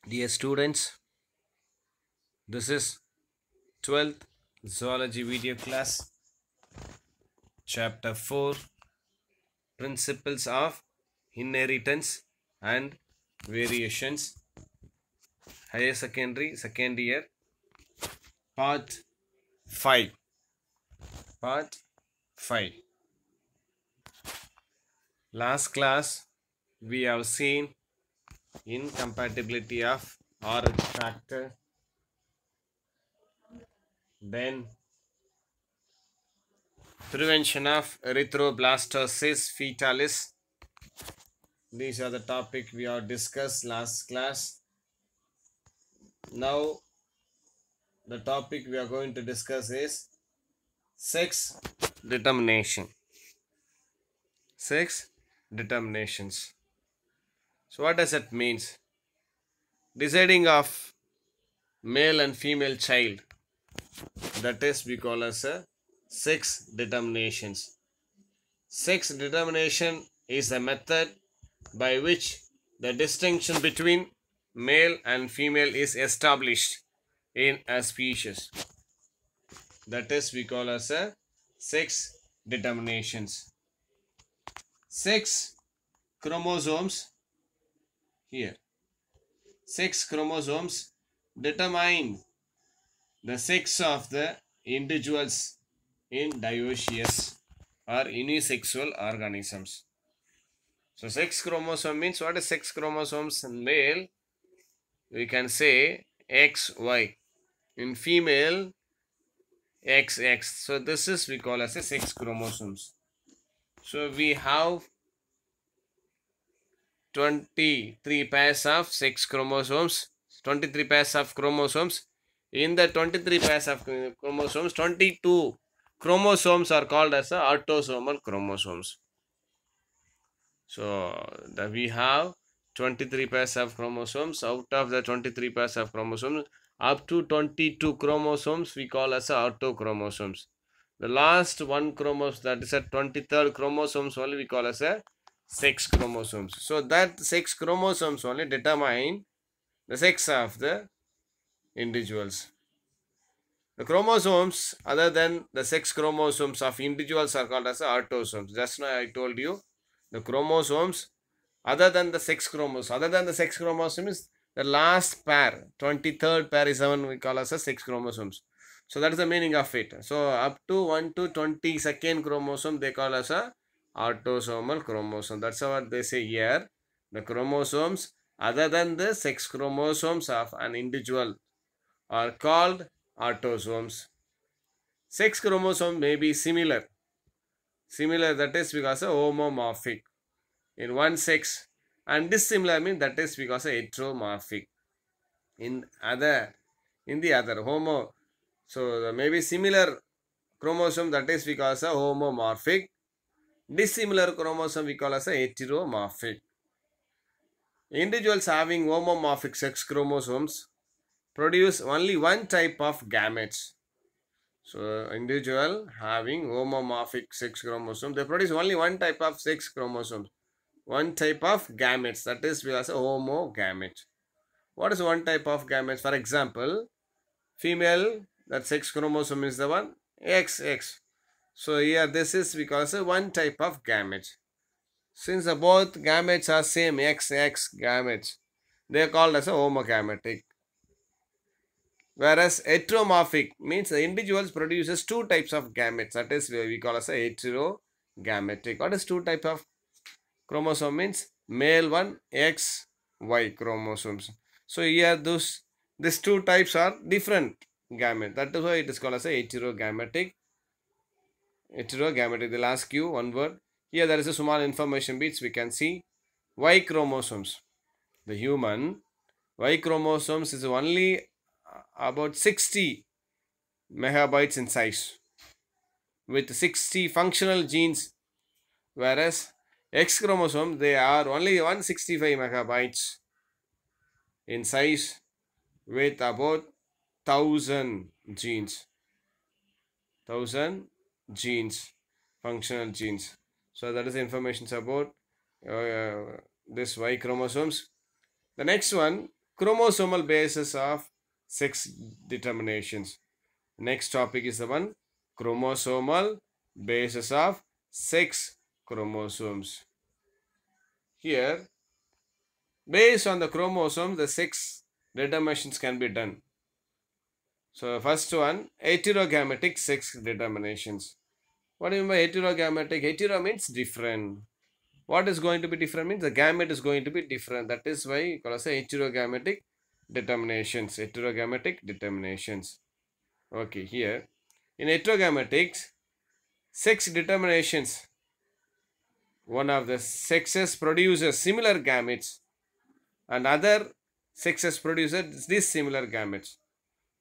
Dear students, this is 12th Zoology video class, Chapter 4, Principles of Inheritance and Variations, Higher Secondary, Second Year, Part 5. Part 5. Last class, we have seen incompatibility of RH factor, then prevention of erythroblastosis fetalis. These are the topic we have discussed last class. Now the topic we are going to discuss is sex determination. Sex determinations. So what does it means? Deciding of male and female child, that is we call as a sex determinations. Sex determination is a method by which the distinction between male and female is established in a species. That is we call as a sex determinations. Sex chromosomes here. Sex chromosomes determine the sex of the individuals in dioecious or unisexual organisms. So sex chromosome means what is sex chromosomes? In male we can say XY, in female XX. So this is we call as a sex chromosomes. So we have 23 pairs of sex chromosomes, 23 pairs of chromosomes. In the 23 pairs of chromosomes, 22 chromosomes are called as autosomal chromosomes. So we have 23 pairs of chromosomes. Out of the 23 pairs of chromosomes, up to 22 chromosomes we call as autochromosomes. The last one chromosome, that is a 23rd chromosomes, only we call as a sex chromosomes. So that sex chromosomes only determine the sex of the individuals. The chromosomes other than the sex chromosomes of individuals are called as autosomes. Just now I told you the chromosomes other than the sex chromosomes. Other than the sex chromosome is the last pair, 23rd pair is the one we call as a sex chromosomes. So that is the meaning of it. So up to 1 to 22nd chromosome they call as a autosomal chromosome. That's what they say here. The chromosomes other than the sex chromosomes of an individual are called autosomes. Sex chromosome may be similar. Similar, that is because of homomorphic in one sex, and dissimilar means that is because of heteromorphic in the other homo. So there may be similar chromosome, that is because of homomorphic. Dissimilar chromosome we call as a heteromorphic. Individuals having homomorphic sex chromosomes produce only one type of gametes. So individual having homomorphic sex chromosome, they produce only one type of sex chromosomes, one type of gametes, that is because a homogamete. What is one type of gametes? For example, female, that sex chromosome is the one XX. So here this is because of one type of gamete. Since both gametes are same XX gametes, they are called as a homogametic. Whereas heteromorphic means the individuals produces two types of gametes, that is we call as a heterogametic. What is two type of chromosome means? Male one, X, Y chromosomes. So here these two types are different gamete. That is why it is called as a heterogametic. Heterogametic. They'll ask you one word. Here there is a small information bits we can see. Y chromosomes. The human Y chromosomes is only about 60 megabytes in size with 60 functional genes, whereas X chromosome they are only 165 megabytes in size with about 1000 genes. 1000 genes, functional genes. So that is the information about this Y chromosomes. The next one, chromosomal basis of sex determinations. Next topic is the one chromosomal basis of sex chromosomes. Here, based on the chromosomes, the sex determinations can be done. So, first one, heterogametic sex determinations. What do you mean by heterogametic? Hetero means different. What is going to be different means the gamete is going to be different. That is why you call as heterogametic determinations. Heterogametic determinations. Okay, here in heterogametics, sex determinations, one of the sexes produces similar gametes and other sexes produces dissimilar gametes.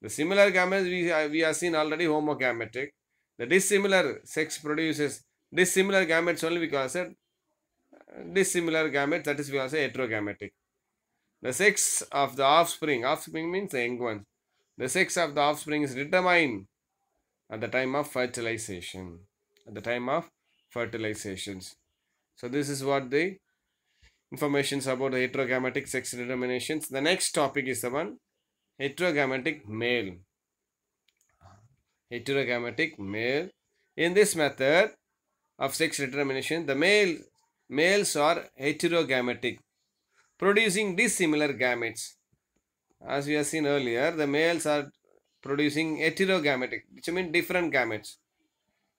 The similar gametes we have seen already homogametic. The dissimilar sex produces dissimilar gametes only because of dissimilar gametes, that is we also heterogametic. The sex of the offspring means the young one. The sex of the offspring is determined at the time of fertilization. At the time of fertilizations. So this is what the information about the heterogametic sex determinations. The next topic is the one heterogametic male. Heterogametic male. In this method of sex determination, the males are heterogametic, producing dissimilar gametes. As we have seen earlier, the males are producing heterogametic, which means different gametes,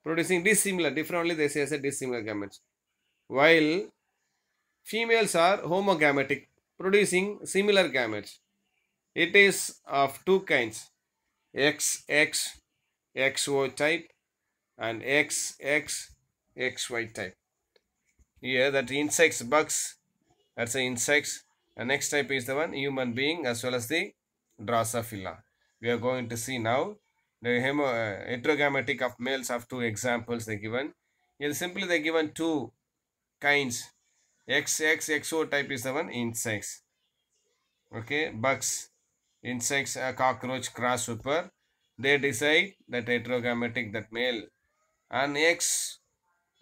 producing dissimilar, different only they say as a dissimilar gametes, while females are homogametic, producing similar gametes. It is of two kinds, XX, XO type and XX, XY type. Here that insects, bugs, that's the insects. And next type is the one human being as well as the Drosophila. We are going to see now the heterogametic of males of two examples they given. Here simply they given two kinds. XX, XO type is the one insects. Okay, bugs, insects, cockroach, grasshopper. They decide that heterogametic, that male. And XY,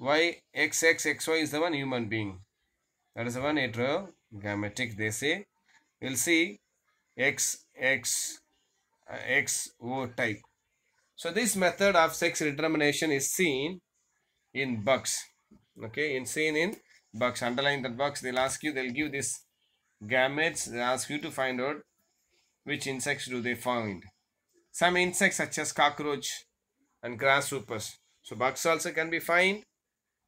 XX, XY is the one human being. That is the one heterogametic they say. We'll see XX, XO type. So this method of sex determination is seen in bugs. Okay, seen in bugs. Underline that bugs. They'll ask you, they'll give this gametes. They ask you to find out which insects do they find. Some insects such as cockroach and grasshoppers. So bugs also can be found.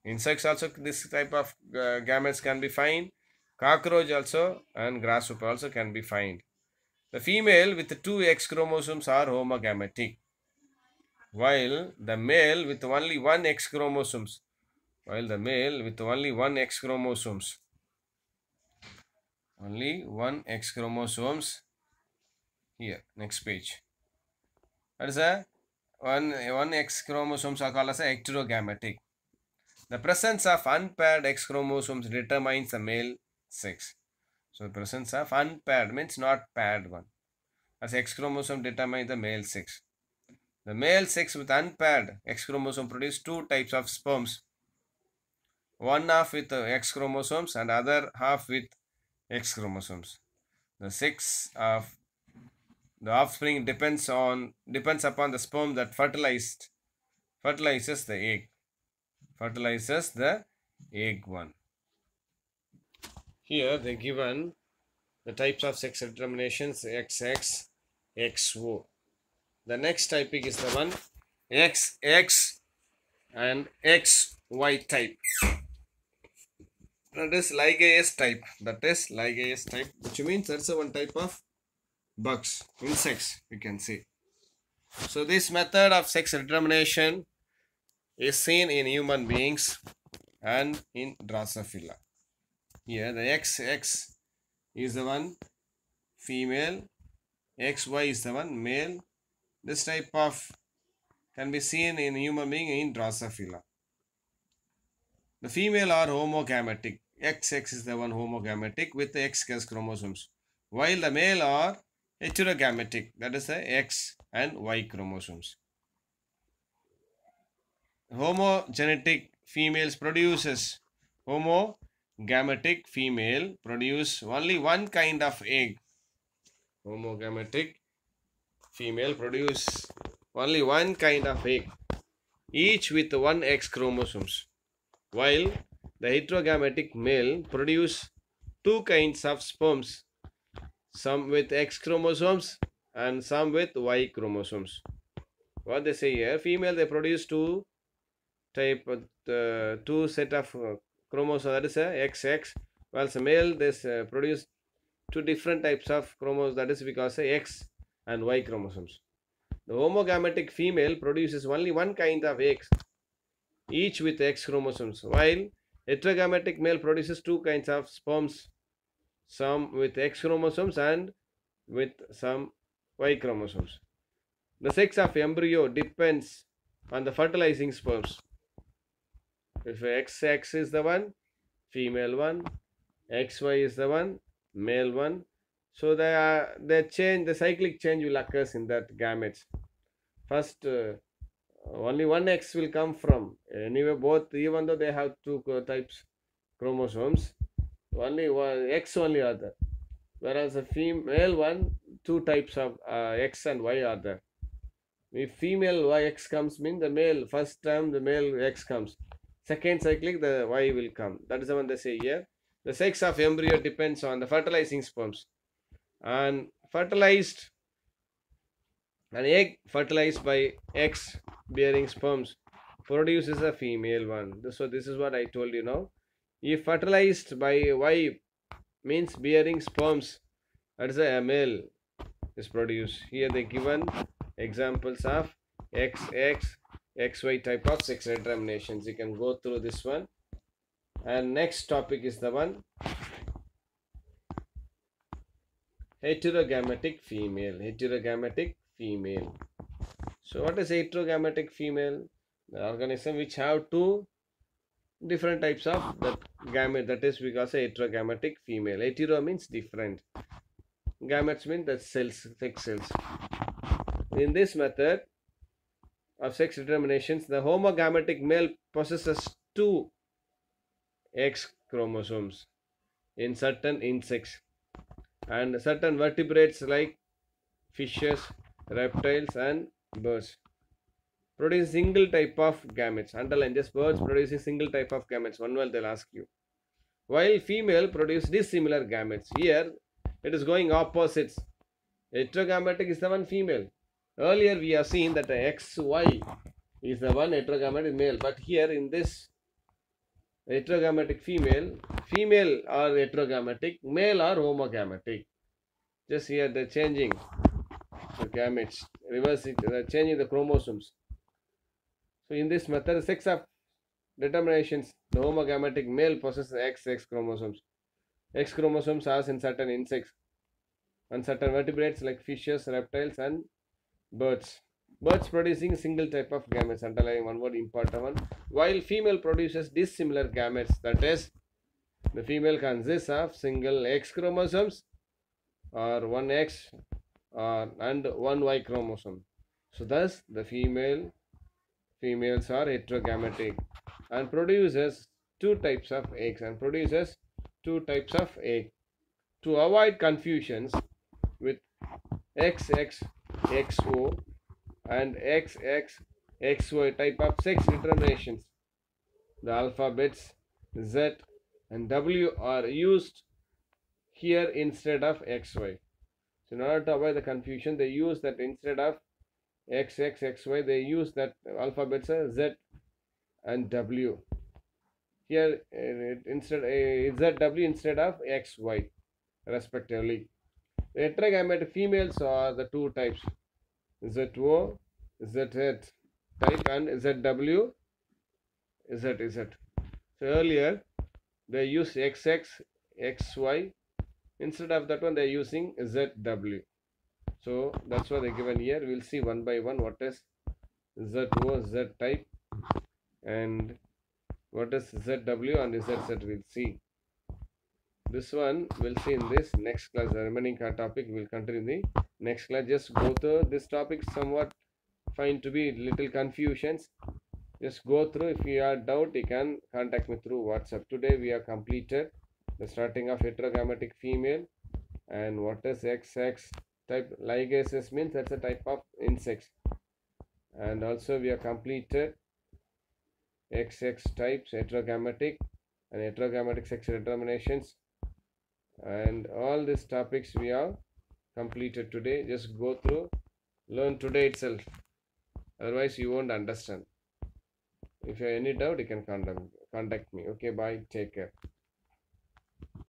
Insects also, this type of gametes can be found. Cockroach also and grasshopper also can be found. The female with two X chromosomes are homogametic, while the male with only one X chromosomes. Only one X chromosomes. Here, next page. That is a one X chromosomes are called as a heterogametic. The presence of unpaired X chromosomes determines the male sex. So the presence of unpaired means not paired one. As X chromosome determines the male sex. The male sex with unpaired X chromosome produce two types of sperms. One half with X chromosomes and other half with X chromosomes. The sex of the offspring depends upon the sperm that fertilizes the egg. Fertilizes the egg one. Here they given the types of sex determinations XX, XO. The next typic is the one XX and XY type. That is ligase type. Which means that's one type of bugs, insects, you can say. So this method of sex determination is seen in human beings and in Drosophila. Here the XX is the one female, XY is the one male. This type of can be seen in human being in Drosophila. The female are homogametic. XX is the one homogametic with the X chromosomes, while the male are heterogametic, that is the X and Y chromosomes. Homogenetic females produces homogametic female produce only one kind of egg. Homogametic female produce only one kind of egg, each with one X chromosomes, while the heterogametic male produce two kinds of sperms, some with X chromosomes and some with Y chromosomes. What they say here, female they produce two set of chromosomes, that is a XX, whilst male this produce two different types of chromosomes, that is because X and Y chromosomes. The homogametic female produces only one kind of eggs, each with X chromosomes, while heterogametic male produces two kinds of sperms, some with X chromosomes and with some Y chromosomes. The sex of embryo depends on the fertilizing sperms. If XX is the one, female one, XY is the one, male one. So the cyclic change will occur in that gametes. First, only one X will come from anyway both, even though they have two types chromosomes, only one X only are there, whereas a female one two types of X and Y are there. If female X comes, means the male first time the male X comes, second cyclic the Y will come. That is the one they say here. The sex of embryo depends on the fertilizing sperms, and an egg fertilized by X bearing sperms produces a female one. So this is what I told you now. If fertilized by Y means bearing sperms, that is a male is produced. Here they given examples of XX, XY type of sex determinations. You can go through this one. And next topic is the one heterogametic female. Heterogametic female. So what is heterogametic female? The organism which have two different types of that gamete, that is because a heterogametic female. Hetero means different. Gametes mean the cells, sex cells. In this method of sex determinations, the homogametic male possesses two X chromosomes in certain insects and certain vertebrates like fishes, reptiles and birds produce single type of gametes. Underline this, birds producing single type of gametes. One will they'll ask you. While female produce dissimilar gametes. Here it is going opposites. Heterogametic is the one female. Earlier we have seen that the XY is the one heterogametic male, but here in this heterogametic female are heterogametic, male are homogametic. Just here they're changing the gametes, reversing, they're changing the chromosomes. So in this method, sex of determinations, the homogametic male possesses XX chromosomes. X chromosomes are in certain insects and certain vertebrates like fishes, reptiles and birds. Birds producing single type of gametes, underlying one word, important one, while female produces dissimilar gametes, that is the female consists of single X chromosomes or one X and one Y chromosome. So thus the females are heterogametic and produces two types of eggs To avoid confusions with XX, XO and XX, XY type of sex determinations, the alphabets Z and W are used here instead of XY. So in order to avoid the confusion, they use that instead of XX, XY, they use that alphabets Z and W. Here instead ZW instead of XY respectively. The heterogametic females are the two types, ZO, ZZ type and ZW, ZZ. So earlier they use XX, XY. Instead of that one they are using ZW. So that's what they given here. We'll see one by one what is ZO, Z type and what is ZW and ZZ. We'll see. This one we'll see in this next class. The remaining topic will continue in the next class. Just go through this topic, somewhat find to be little confusions. Just go through. If you have doubt, you can contact me through WhatsApp. Today we have completed the starting of heterogametic female and what is XX, Type ligases means that's a type of insects. And also we have completed XX types, heterogametic and heterogametic sex determinations, and all these topics we have completed today. Just go through, learn today itself, otherwise you won't understand. If you have any doubt, you can contact me. Okay, bye, take care.